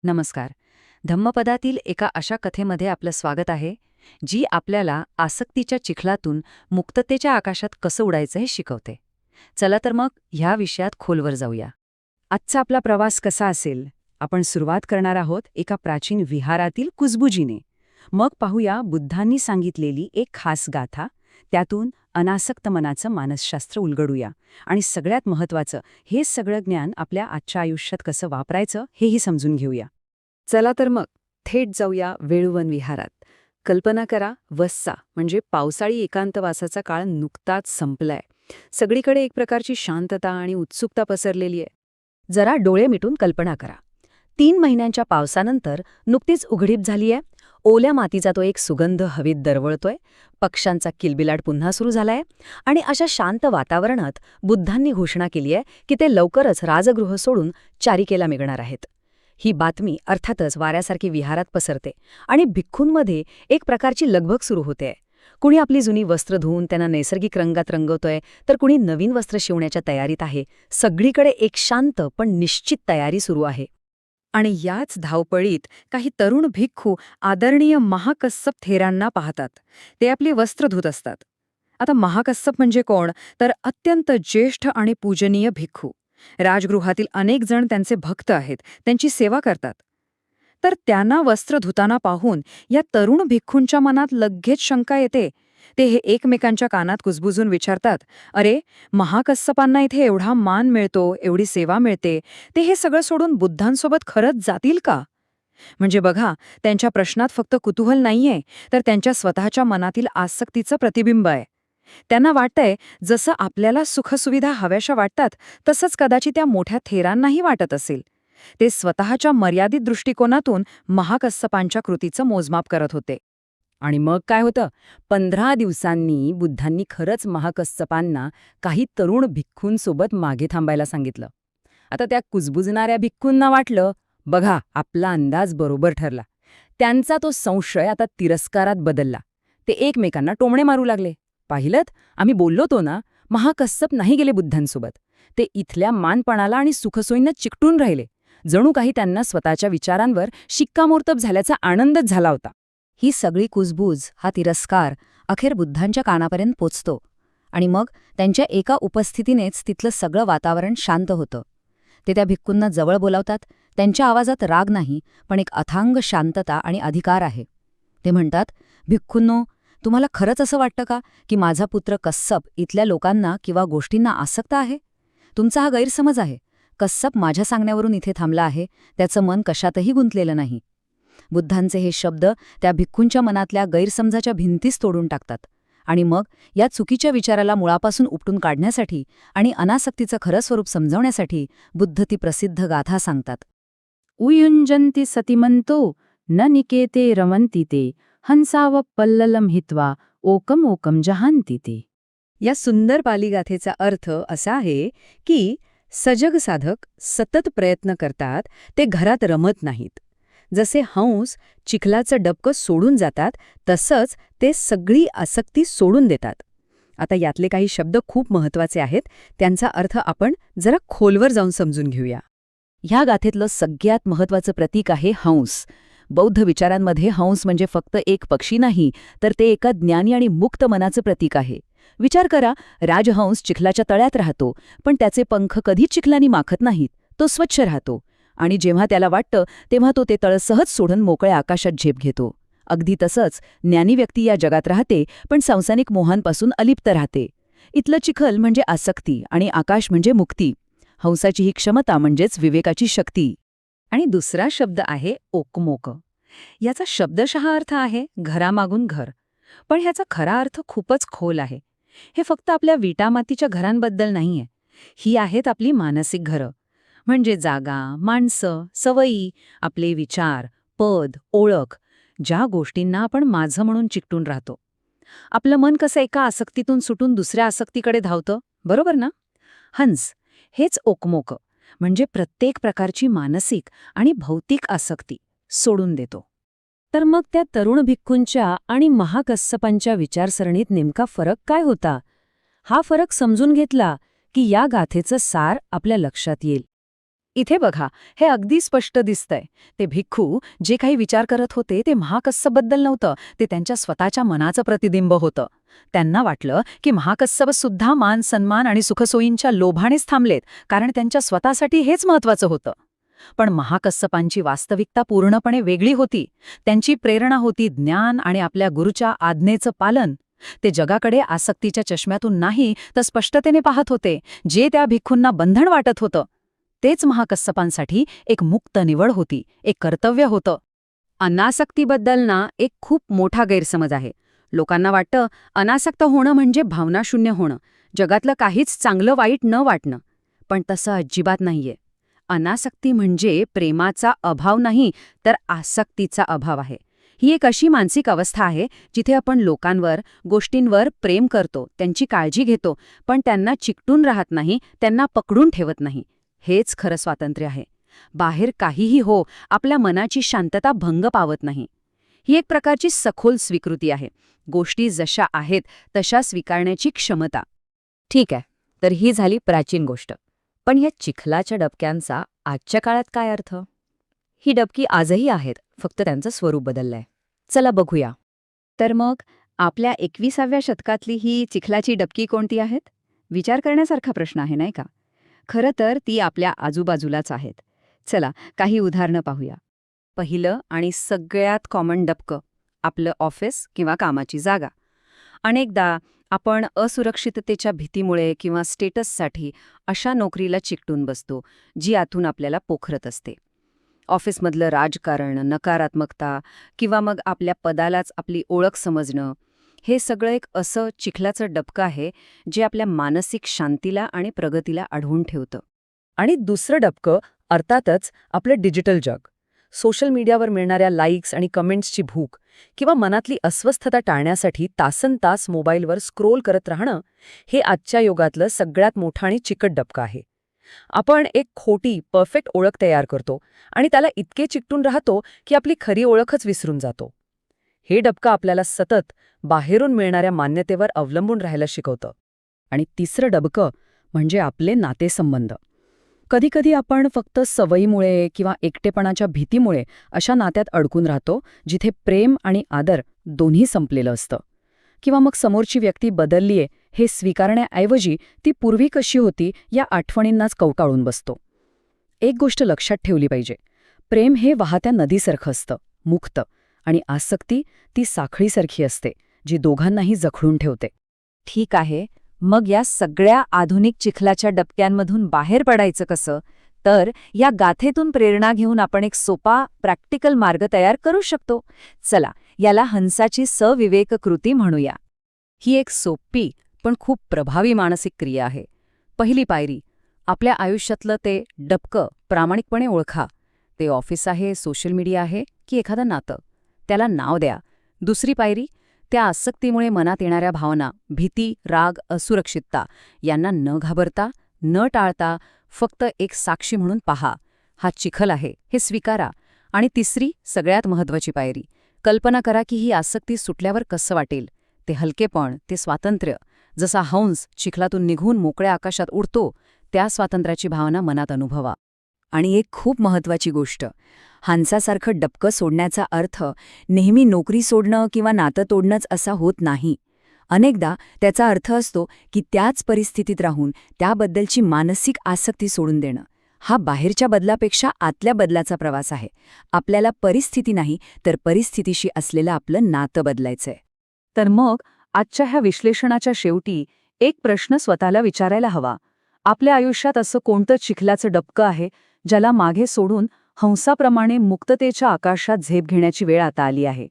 नमस्कार. धम्मपदातील एका अशा कथेमध्ये आपलं स्वागत आहे, जी आपल्याला आसक्तीच्या चिखलातून मुक्ततेच्या आकाशात कसं उडायचं हे शिकवते. चला तर मग ह्या विषयात खोलवर जाऊया. आजचा आपला प्रवास कसा असेल? आपण सुरुवात करणार आहोत एका प्राचीन विहारातील कुजबुजीने. मग पाहूया बुद्धांनी सांगितलेली एक खास गाथा, त्यातून अनासक्त मनाचं मानसशास्त्र उलगडूया आणि सगळ्यात महत्त्वाचं, हे सगळं ज्ञान आपल्या आजच्या आयुष्यात कसं वापरायचं हेही समजून घेऊया. चला तर मग थेट जाऊया वेळुवन विहारात. कल्पना करा, वस्सा म्हणजे पावसाळी एकांतवासाचा काळ नुकताच संपलाय. सगळीकडे एक प्रकारची शांतता आणि उत्सुकता पसरलेली आहे. जरा डोळे मिटून कल्पना करा. 3 महिन्यांच्या पावसानंतर नुकतीच उघडीप झालीय. ओल्या मातीचा तो एक सुगंध हवेत दरवळतोय, पक्ष्यांचा किलबिलाट पुन्हा सुरू झालाय आणि अशा शांत वातावरणात बुद्धांनी घोषणा केली आहे की ते लवकरच राजगृह सोडून चारिकेला निघणार आहेत. ही बातमी अर्थातच वाऱ्यासारखी विहारात पसरते आणि भिक्खूंमध्ये एक प्रकारची लगबग सुरू होते. कुणी आपली जुनी वस्त्र धुवून त्यांना नैसर्गिक रंगात रंगवतोय, तर कुणी नवीन वस्त्र शिवण्याच्या तयारीत आहे. सगळीकडे एक शांत पण निश्चित तयारी सुरू आहे. आणि याच धावपळीत काही तरुण भिक्खू आदरणीय महाकस्सप थेरांना पाहतात. ते आपली वस्त्र धुत असतात. आता महाकस्सप म्हणजे कोण? तर अत्यंत ज्येष्ठ आणि पूजनीय भिक्खू. राजगृहातील अनेक जण त्यांचे भक्त आहेत, त्यांची सेवा करतात. तर त्यांना वस्त्र धुताना पाहून या तरुण भिक्खूंच्या मनात लगेच शंका येते. ते हे एकमेकांच्या कानात कुजबुजून विचारतात, अरे, महाकस्सपांना इथे एवढा मान मिळतो, एवढी सेवा मिळते, ते हे सगळं सोडून बुद्धांसोबत खरंच जातील का? म्हणजे बघा, त्यांच्या प्रश्नात फक्त कुतूहल नाहीये, तर त्यांच्या स्वतःच्या मनातील आसक्तीचं प्रतिबिंब आहे. त्यांना वाटतंय, जसं आपल्याला सुखसुविधा हव्याशा वाटतात, तसंच कदाचित त्या मोठ्या थेरांनाही वाटत असेल. ते स्वतःच्या मर्यादित दृष्टिकोनातून महाकस्सपांच्या कृतीचं मोजमाप करत होते. आणि मग काय होतं? 15 दिवसांनी बुद्धांनी खरंच महाकस्सपांना काही तरुण भिक्खूंसोबत मागे थांबायला सांगितलं. आता त्या कुजबुजणाऱ्या भिक्खूंना वाटलं, बघा, आपला अंदाज बरोबर ठरला. त्यांचा तो संशय आता तिरस्कारात बदलला. ते एकमेकांना टोमणे मारू लागले. पाहिलंत, आम्ही बोललो तो ना, महाकस्सप नाही गेले बुद्धांसोबत. ते इथल्या मानपणाला आणि सुखसोयींना चिकटून राहिले. जणू काही त्यांना स्वतःच्या विचारांवर शिक्कामोर्तब झाल्याचा आनंदच झाला होता. ही सगळी कुजबूज, हा तिरस्कार अखेर बुद्धांच्या कानापर्यंत पोचतो आणि मग त्यांच्या एका उपस्थितीनेच तिथलं सगळं वातावरण शांत होतं. ते त्या भिक्खूंना जवळ बोलावतात. त्यांच्या आवाजात राग नाही, पण एक अथांग शांतता आणि अधिकार आहे. ते म्हणतात, भिक्खूंनो, तुम्हाला खरंच असं वाटतं का की माझा पुत्र कस्सप इथल्या लोकांना किंवा गोष्टींना आसक्त आहे? तुमचा हा गैरसमज आहे. कस्सप माझ्या सांगण्यावरून इथे थांबला आहे, त्याचं मन कशातही गुंतलेलं नाही. बुद्धांचे हे शब्द त्या भिक्खूंच्या मनातल्या गैरसमजाच्या भिंतीच तोडून टाकतात आणि मग या चुकीच्या विचाराला मुळापासून उपटून काढण्यासाठी आणि अनासक्तीचं खरं स्वरूप समजवण्यासाठी बुद्ध ती प्रसिद्ध गाथा सांगतात. उयुंजन्ति सतिमंतो न निकेते रमन्ति ते हंसाव पल्ललम हित्वा ओकम ओकम जहान्ति ते. या सुंदर पाली गाथेचा अर्थ असा आहे की सजग साधक सतत प्रयत्न करतात, ते घरात रमत नाहीत. जसे हंस चिखलाचं डबकं सोडून जातात, तसंच ते सगळी आसक्ती सोडून देतात. आता यातले काही शब्द खूप महत्त्वाचे आहेत. त्यांचा अर्थ आपण जरा खोलवर जाऊन समजून घेऊया. ह्या गाथेतलं सगळ्यात महत्त्वाचं प्रतीक आहे हंस. बौद्ध विचारांमध्ये हंस म्हणजे फक्त एक पक्षी नाही, तर ते एका ज्ञानी आणि मुक्त मनाचं प्रतीक आहे. विचार करा, राजहंस चिखलाच्या तळ्यात राहतो, पण त्याचे पंख कधीच चिखलानी माखत नाहीत. तो स्वच्छ राहतो आणि जेव्हा त्याला वाटतं तेव्हा तो ते तळ सहज सोडून मोकळ्या आकाशात झेप घेतो. अगदी तसंच ज्ञानी व्यक्ती या जगात राहते, पण सांसारिक मोहांपासून अलिप्त राहते. इथलं चिखल म्हणजे आसक्ती आणि आकाश म्हणजे मुक्ती. हंसाची ही क्षमता म्हणजेच विवेकाची शक्ती. आणि दुसरा शब्द आहे ओकमोक. याचा शब्दशः अर्थ आहे घरामागून घर, पण ह्याचा खरा अर्थ खूपच खोल आहे. हे फक्त आपल्या विटामातीच्या घरांबद्दल नाहीये. ही आहेत आपली मानसिक घरं, म्हणजे जागा, माणसं, सवयी, आपले विचार, पद, ओळख, ज्या गोष्टींना आपण माझं म्हणून चिकटून राहतो. आपलं मन कसं एका आसक्तीतून सुटून दुसऱ्या आसक्तीकडे धावतं, बरोबर ना? हंस हेच ओकमोक, म्हणजे प्रत्येक प्रकारची मानसिक आणि भौतिक आसक्ती सोडून देतो. तर मग त्या तरुण भिक्खूंच्या आणि महाकस्सपांच्या विचारसरणीत नेमका फरक काय होता? हा फरक समजून घेतला की या गाथेचं सार आपल्या लक्षात येईल. इथे बघा, हे अगदी स्पष्ट दिसतंय. ते भिक्खू जे काही विचार करत होते ते महाकस्सबबद्दल नव्हतं, ते त्यांच्या स्वतःच्या मनाचं प्रतिबिंब होतं. त्यांना वाटलं की महाकस्सब सुद्धा मान सन्मान आणि सुखसोयींच्या लोभानेच थांबलेत, कारण त्यांच्या स्वतःसाठी हेच महत्वाचं होतं. पण महाकस्सपांची वास्तविकता पूर्णपणे वेगळी होती. त्यांची प्रेरणा होती ज्ञान आणि आपल्या गुरूच्या आज्ञेचं पालन. ते जगाकडे आसक्तीच्या चष्म्यातून नाही तर स्पष्टतेने पाहत होते, जे त्या भिक्खूंना बंधन वाटत होतं. तेच महाकस्सपांसाठी एक मुक्त निवड होती, एक कर्तव्य होतं. अनासक्तीबद्दल ना एक खूप मोठा गैरसमज आहे. लोकांना वाटतं अनासक्त होणं म्हणजे भावनाशून्य होणं, जगातलं काहीच चांगलं वाईट न वाटणं. पण तसं अजिबात नाहीये. अनासक्ती म्हणजे प्रेमाचा अभाव नाही, तर आसक्तीचा अभाव आहे. ही एक अशी मानसिक अवस्था आहे जिथे आपण लोकांवर, गोष्टींवर प्रेम करतो, त्यांची काळजी घेतो, पण त्यांना चिकटून राहत नाही, त्यांना पकडून ठेवत नाही. हेच खरं स्वातंत्र्य आहे. बाहेर काहीही हो, आपल्या मनाची शांतता भंग पावत नाही. ही एक प्रकारची सखोल स्वीकृती आहे. गोष्टी जशा आहेत तशा स्वीकारण्याची क्षमता. ठीक आहे, तर ही झाली प्राचीन गोष्ट. पण या चिखलाच्या डबक्यांचा आजच्या काळात काय अर्थ? ही डबकी आजही आहेत, फक्त त्यांचं स्वरूप बदललंय. चला बघूया. तर मग आपल्या 21व्या शतकातली ही चिखलाची डबकी कोणती आहेत? विचार करण्यासारखा प्रश्न आहे, नाही का? खरं तर ती आपल्या आजूबाजूलाच आहेत. चला काही उदाहरणं पाहूया. पहिलं आणि सगळ्यात कॉमन डबकं, आपलं ऑफिस किंवा कामाची जागा. अनेकदा आपण असुरक्षिततेच्या भीतीमुळे किंवा स्टेटससाठी अशा नोकरीला चिकटून बसतो, जी आतून आपल्याला पोखरत असते. ऑफिसमधलं राजकारण, नकारात्मकता किंवा मग आपल्या पदालाच आपली ओळख समजणं, हे सगळं एक असं चिखलाचं डबकं आहे जे आपल्या मानसिक शांतीला आणि प्रगतीला अडवून ठेवतं. आणि दुसरं डबकं अर्थातच आपलं डिजिटल जग. सोशल मीडियावर मिळणाऱ्या लाईक्स आणि कमेंट्सची भूक किंवा मनातली अस्वस्थता टाळण्यासाठी तासनतास मोबाईलवर स्क्रोल करत राहणं, हे आजच्या युगातलं सगळ्यात मोठं आणि चिकट डबकं आहे. आपण एक खोटी, परफेक्ट ओळख तयार करतो आणि त्याला इतके चिकटून राहतो की आपली खरी ओळखच विसरून जातो. हे डबकं आपल्याला सतत बाहेरून मिळणाऱ्या मान्यतेवर अवलंबून राहायला शिकवतं. आणि तिसरं डबकं म्हणजे आपले नातेसंबंध. कधीकधी आपण फक्त सवयीमुळे किंवा एकटेपणाच्या भीतीमुळे अशा नात्यात अडकून राहतो जिथे प्रेम आणि आदर दोन्ही संपलेलं असतं. किंवा मग समोरची व्यक्ती बदललीये हे स्वीकारण्याऐवजी ती पूर्वी कशी होती या आठवणींनाच कवटाळून बसतो. एक गोष्ट लक्षात ठेवली पाहिजे, प्रेम हे वाहत्या नदीसारखं असतं, मुक्त, आणि आसक्ती ती साखळीसारखी असते, जी दोघांनाही जखडून ठेवते. ठीक आहे, मग या सगळ्या आधुनिक चिखलाच्या डबक्यांमधून बाहेर पडायचं कसं? तर या गाथेतून प्रेरणा घेऊन आपण एक सोपा, प्रॅक्टिकल मार्ग तयार करू शकतो. चला, याला हंसाची सविवेक कृती म्हणूया. ही एक सोपी पण खूप प्रभावी मानसिक क्रिया आहे. पहिली पायरी, आपल्या आयुष्यातलं ते डबकं प्रामाणिकपणे ओळखा. ते ऑफिस आहे, सोशल मीडिया आहे की एखादं नातं, त्याला नाव द्या. दुसरी पायरी, त्या आसक्तीमुळे मनात येणाऱ्या भावना, भीती, राग, असुरक्षितता यांना न घाबरता, न टाळता फक्त एक साक्षी म्हणून पहा. हा चिखल आहे हे स्वीकारा. आणि तिसरी, सगळ्यात महत्त्वाची पायरी, कल्पना करा की ही आसक्ती सुटल्यावर कसं वाटेल. ते हलकेपण, ते स्वातंत्र्य, जसा हंस चिखलातून निघून मोकळ्या आकाशात उडतो, त्या स्वातंत्र्याची भावना मनात अनुभवा. आणि एक खूप महत्त्वाची गोष्ट, हंसासारखं डबकं सोडण्याचा अर्थ नेहमी नोकरी सोडणं किंवा नातं तोडणंच असा होत नाही. अनेकदा त्याचा अर्थ असतो की त्याच परिस्थितीत राहून त्याबद्दलची मानसिक आसक्ती सोडून देणं. हा बाहेरच्या बदलापेक्षा आतल्या बदलाचा प्रवास आहे. आपल्याला परिस्थिती नाही तर परिस्थितीशी असलेलं आपलं नातं बदलायचंय. तर मग आजच्या ह्या विश्लेषणाच्या शेवटी एक प्रश्न स्वतःला विचारायला हवा. आपल्या आयुष्यात असं कोणतं चिखलाचं डबकं आहे ज्याला मागे सोडून हंसाप्रमाणे मुक्ततेच्या आकाशात झेप घेण्याची वेळ आता आली आहे?